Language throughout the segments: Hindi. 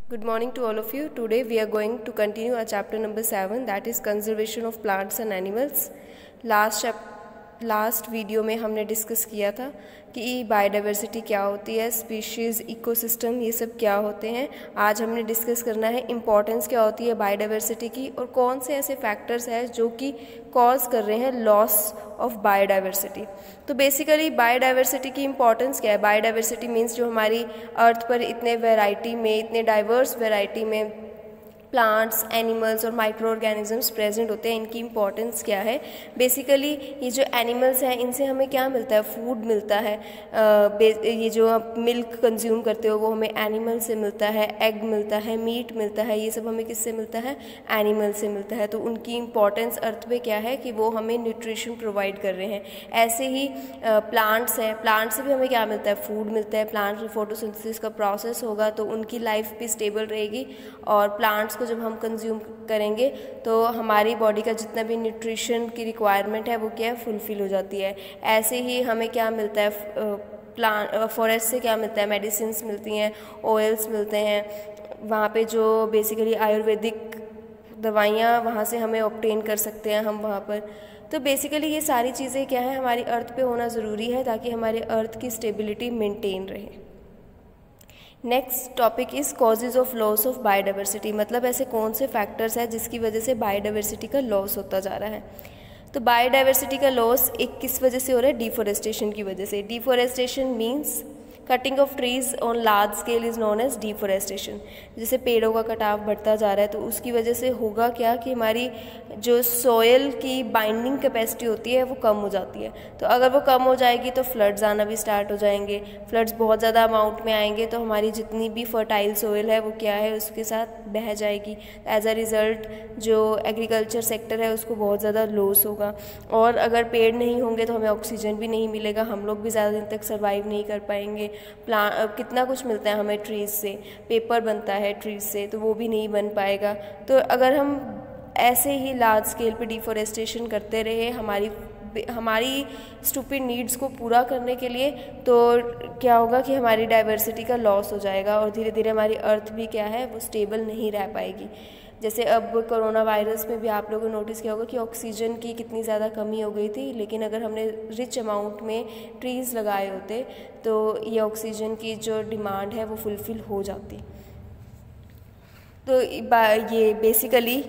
Good morning to all of you. Today we are going to continue our chapter number 7, that is conservation of plants and animals. Last video में हमने डिस्कस किया था कि बायोडाइवर्सिटी क्या होती है, स्पीशीज़, इकोसिस्टम, ये सब क्या होते हैं. आज हमने डिस्कस करना है इम्पॉर्टेंस क्या होती है बायोडाइवर्सिटी की और कौन से ऐसे फैक्टर्स हैं जो कि कॉज कर रहे हैं लॉस ऑफ बायोडाइवर्सिटी. तो बेसिकली बायोडाइवर्सिटी की इम्पॉर्टेंस क्या है. बायोडाइवर्सिटी मीन्स जो हमारी अर्थ पर इतने वैरायटी में, इतने डाइवर्स वैरायटी में प्लांट्स, एनिमल्स और माइक्रो ऑर्गेनिजम्स प्रेजेंट होते हैं, इनकी इंपॉर्टेंस क्या है. बेसिकली ये जो एनिमल्स हैं इनसे हमें क्या मिलता है, फूड मिलता है. ये जो आप मिल्क कंज्यूम करते हो वो हमें एनिमल से मिलता है, एग मिलता है, मीट मिलता है, ये सब हमें किससे मिलता है, एनिमल से मिलता है. तो उनकी इंपॉर्टेंस अर्थ पे क्या है कि वो हमें न्यूट्रिशन प्रोवाइड कर रहे हैं. ऐसे ही प्लांट्स हैं, प्लांट से भी हमें क्या मिलता है, फूड मिलता है. प्लांट में फोटोसिंथेसिस का प्रोसेस होगा तो उनकी लाइफ भी स्टेबल रहेगी और प्लांट्स जब हम कंज्यूम करेंगे तो हमारी बॉडी का जितना भी न्यूट्रिशन की रिक्वायरमेंट है वो क्या है, फुलफिल हो जाती है. ऐसे ही हमें क्या मिलता है, फॉरेस्ट से क्या मिलता है, मेडिसिन्स मिलती हैं, ऑयल्स मिलते हैं. वहाँ पे जो बेसिकली आयुर्वेदिक दवाइयाँ वहाँ से हमें ऑब्टेन कर सकते हैं हम वहाँ पर. तो बेसिकली ये सारी चीज़ें क्या है हमारी अर्थ पे होना ज़रूरी है ताकि हमारे अर्थ की स्टेबिलिटी मेंटेन रहे. Next topic is causes of loss of biodiversity. मतलब ऐसे कौन से फैक्टर्स हैं जिसकी वजह से बायोडाइवर्सिटी का लॉस होता जा रहा है. तो बायोडाइवर्सिटी का लॉस एक किस वजह से हो रहा है, डिफॉरेस्टेशन की वजह से. Deforestation means cutting of trees on large scale is known as deforestation. जैसे पेड़ों का कटाव बढ़ता जा रहा है तो उसकी वजह से होगा क्या कि हमारी जो सॉयल की बाइंडिंग कैपेसिटी होती है वो कम हो जाती है. तो अगर वो कम हो जाएगी तो फ्लड्स आना भी स्टार्ट हो जाएंगे. फ्लड्स बहुत ज़्यादा अमाउंट में आएंगे तो हमारी जितनी भी फर्टाइल सॉयल है वो क्या है, उसके साथ बह जाएगी. एज अ रिज़ल्ट जो एग्रीकल्चर सेक्टर है उसको बहुत ज़्यादा लॉस होगा. और अगर पेड़ नहीं होंगे तो हमें ऑक्सीजन भी नहीं मिलेगा, हम लोग भी ज़्यादा दिन तक सर्वाइव नहीं कर पाएंगे. कितना कुछ मिलता है हमें ट्रीज़ से, पेपर बनता है ट्रीज़ से, तो वो भी नहीं बन पाएगा. तो अगर हम ऐसे ही लार्ज स्केल पे डिफॉरेस्टेशन करते रहे हमारी स्टूपिड नीड्स को पूरा करने के लिए, तो क्या होगा कि हमारी डाइवर्सिटी का लॉस हो जाएगा और धीरे धीरे हमारी अर्थ भी क्या है वो स्टेबल नहीं रह पाएगी. जैसे अब कोरोना वायरस में भी आप लोगों ने नोटिस किया होगा कि ऑक्सीजन की कितनी ज़्यादा कमी हो गई थी, लेकिन अगर हमने रिच अमाउंट में ट्रीज़ लगाए होते तो ये ऑक्सीजन की जो डिमांड है वो फुलफ़िल हो जाती. तो ये बेसिकली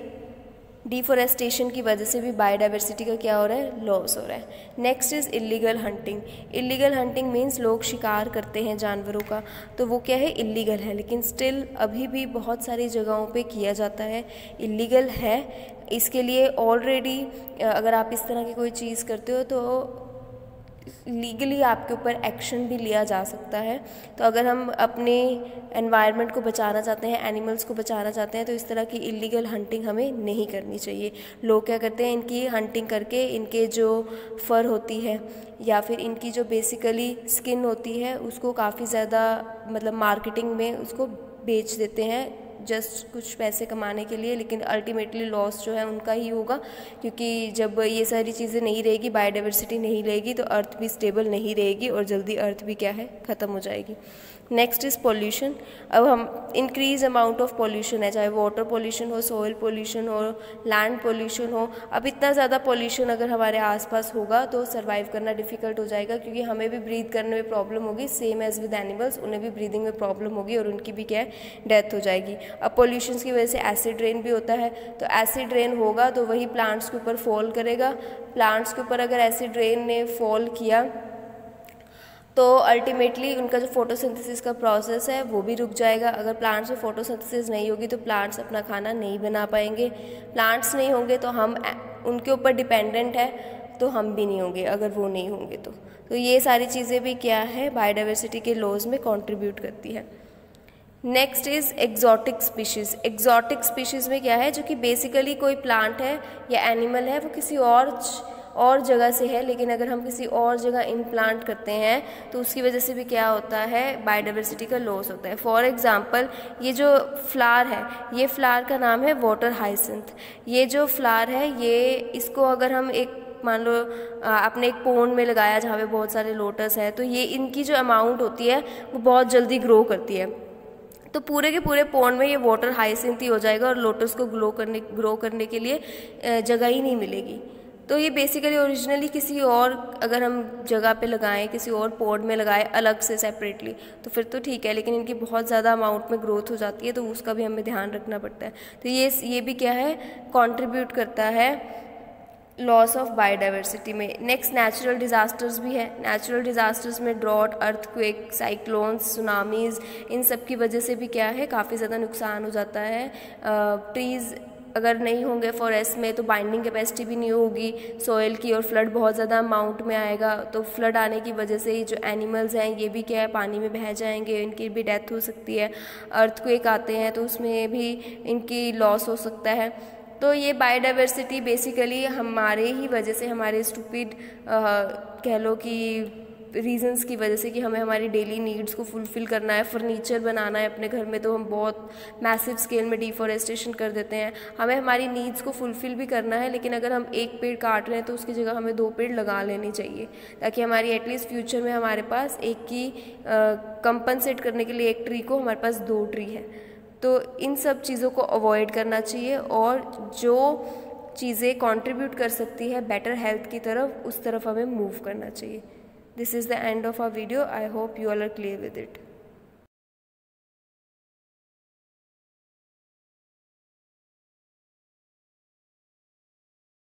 डिफॉरेस्टेशन की वजह से भी बायोडाइवर्सिटी का क्या हो रहा है, लॉस हो रहा है. Next is illegal hunting. Illegal hunting means लोग शिकार करते हैं जानवरों का, तो वो क्या है, इलीगल है. लेकिन स्टिल अभी भी बहुत सारी जगहों पे किया जाता है, इलीगल है. इसके लिए ऑलरेडी अगर आप इस तरह की कोई चीज़ करते हो तो लीगली आपके ऊपर एक्शन भी लिया जा सकता है. तो अगर हम अपने एनवायरनमेंट को बचाना चाहते हैं, एनिमल्स को बचाना चाहते हैं, तो इस तरह की इलीगल हंटिंग हमें नहीं करनी चाहिए. लोग क्या करते हैं, इनकी हंटिंग करके इनके जो फर होती है या फिर इनकी जो बेसिकली स्किन होती है उसको काफ़ी ज़्यादा मतलब मार्केटिंग में उसको बेच देते हैं जस्ट कुछ पैसे कमाने के लिए. लेकिन अल्टीमेटली लॉस जो है उनका ही होगा, क्योंकि जब ये सारी चीज़ें नहीं रहेगी, बायोडाइवर्सिटी नहीं रहेगी, तो अर्थ भी स्टेबल नहीं रहेगी और जल्दी अर्थ भी क्या है, ख़त्म हो जाएगी. Next is pollution. अब हम इंक्रीज अमाउंट ऑफ पॉल्यूशन है, चाहे वाटर पॉल्यूशन हो, सॉइल पॉल्यूशन हो, लैंड पॉल्यूशन हो. अब इतना ज़्यादा पॉल्यूशन अगर हमारे आसपास होगा तो सर्वाइव करना डिफ़िकल्ट हो जाएगा, क्योंकि हमें भी ब्रीथ करने में प्रॉब्लम होगी, सेम एज विद एनिमल्स, उन्हें भी ब्रीदिंग में प्रॉब्लम होगी और उनकी भी क्या है, डेथ हो जाएगी. अब पॉल्यूशन की वजह से एसिड रेन भी होता है, तो एसिड रेन होगा तो वही प्लांट्स के ऊपर फॉल करेगा. प्लांट्स के ऊपर अगर एसिड रेन ने फॉल किया तो अल्टीमेटली उनका जो फोटोसिंथेसिस का प्रोसेस है वो भी रुक जाएगा. अगर प्लांट्स में फोटोसिंथेसिस नहीं होगी तो प्लांट्स अपना खाना नहीं बना पाएंगे. प्लांट्स नहीं होंगे तो हम उनके ऊपर डिपेंडेंट है, तो हम भी नहीं होंगे अगर वो नहीं होंगे तो ये सारी चीज़ें भी क्या है, बायोडाइवर्सिटी के लॉस में कंट्रीब्यूट करती है. Next is exotic species. Exotic species में क्या है, जो कि बेसिकली कोई प्लांट है या एनिमल है वो किसी और जगह से है, लेकिन अगर हम किसी और जगह इम्प्लांट करते हैं तो उसकी वजह से भी क्या होता है, बायोडाइवर्सिटी का लॉस होता है. फॉर एग्जांपल ये जो फ्लावर है, ये फ्लावर का नाम है वाटर हाइसिंथ. ये जो फ्लावर है ये इसको अगर हम एक मान लो आपने एक पोंड में लगाया जहाँ पे बहुत सारे लोटस है, तो ये इनकी जो अमाउंट होती है वो बहुत जल्दी ग्रो करती है. तो पूरे के पूरे पॉन्ड में ये वाटर हाइसिंथ ही हो जाएगा और लोटस को ग्रो करने के लिए जगह ही नहीं मिलेगी। तो ये बेसिकली ओरिजिनली किसी और अगर हम जगह पे लगाएं, किसी और पॉट में लगाएं अलग से सेपरेटली, तो फिर तो ठीक है, लेकिन इनकी बहुत ज़्यादा अमाउंट में ग्रोथ हो जाती है, तो उसका भी हमें ध्यान रखना पड़ता है। तो ये भी क्या है, कंट्रीब्यूट करता है लॉस ऑफ बायोडाइवर्सिटी में। नेक्स्ट नेचुरल डिज़ास्टर्स भी है। नेचुरल डिज़ास्टर्स में ड्रॉट, अर्थक्वेक, साइक्लोन्स, सुनामीज़, इन सब की वजह से भी क्या है, काफ़ी ज़्यादा नुकसान हो जाता है। ट्रीज़ अगर नहीं होंगे फॉरेस्ट में तो बाइंडिंग कैपेसिटी भी नहीं होगी सॉइल की, और फ्लड बहुत ज़्यादा अमाउंट में आएगा। तो फ्लड आने की वजह से जो एनिमल्स हैं ये भी क्या है, पानी में बह जाएंगे, इनकी भी डेथ हो सकती है। अर्थक्वेक आते हैं तो उसमें भी इनकी लॉस हो सकता है। तो ये बायोडाइवर्सिटी बेसिकली हमारे ही वजह से, हमारे स्टूपिड कह लो कि रीजंस की वजह से, कि हमें हमारी डेली नीड्स को फुलफ़िल करना है, फर्नीचर बनाना है अपने घर में, तो हम बहुत मैसिव स्केल में डिफॉरेस्टेशन कर देते हैं। हमें हमारी नीड्स को फुलफ़िल भी करना है, लेकिन अगर हम एक पेड़ काट रहे हैं तो उसकी जगह हमें 2 पेड़ लगा लेने चाहिए, ताकि हमारी एटलीस्ट फ्यूचर में हमारे पास एक की कंपनसेट करने के लिए एक ट्री को हमारे पास 2 ट्री है। तो इन सब चीज़ों को अवॉइड करना चाहिए, और जो चीज़ें कंट्रीब्यूट कर सकती है बेटर हेल्थ की तरफ, उस तरफ हमें मूव करना चाहिए। This is the end of our video. I hope you all are clear with it.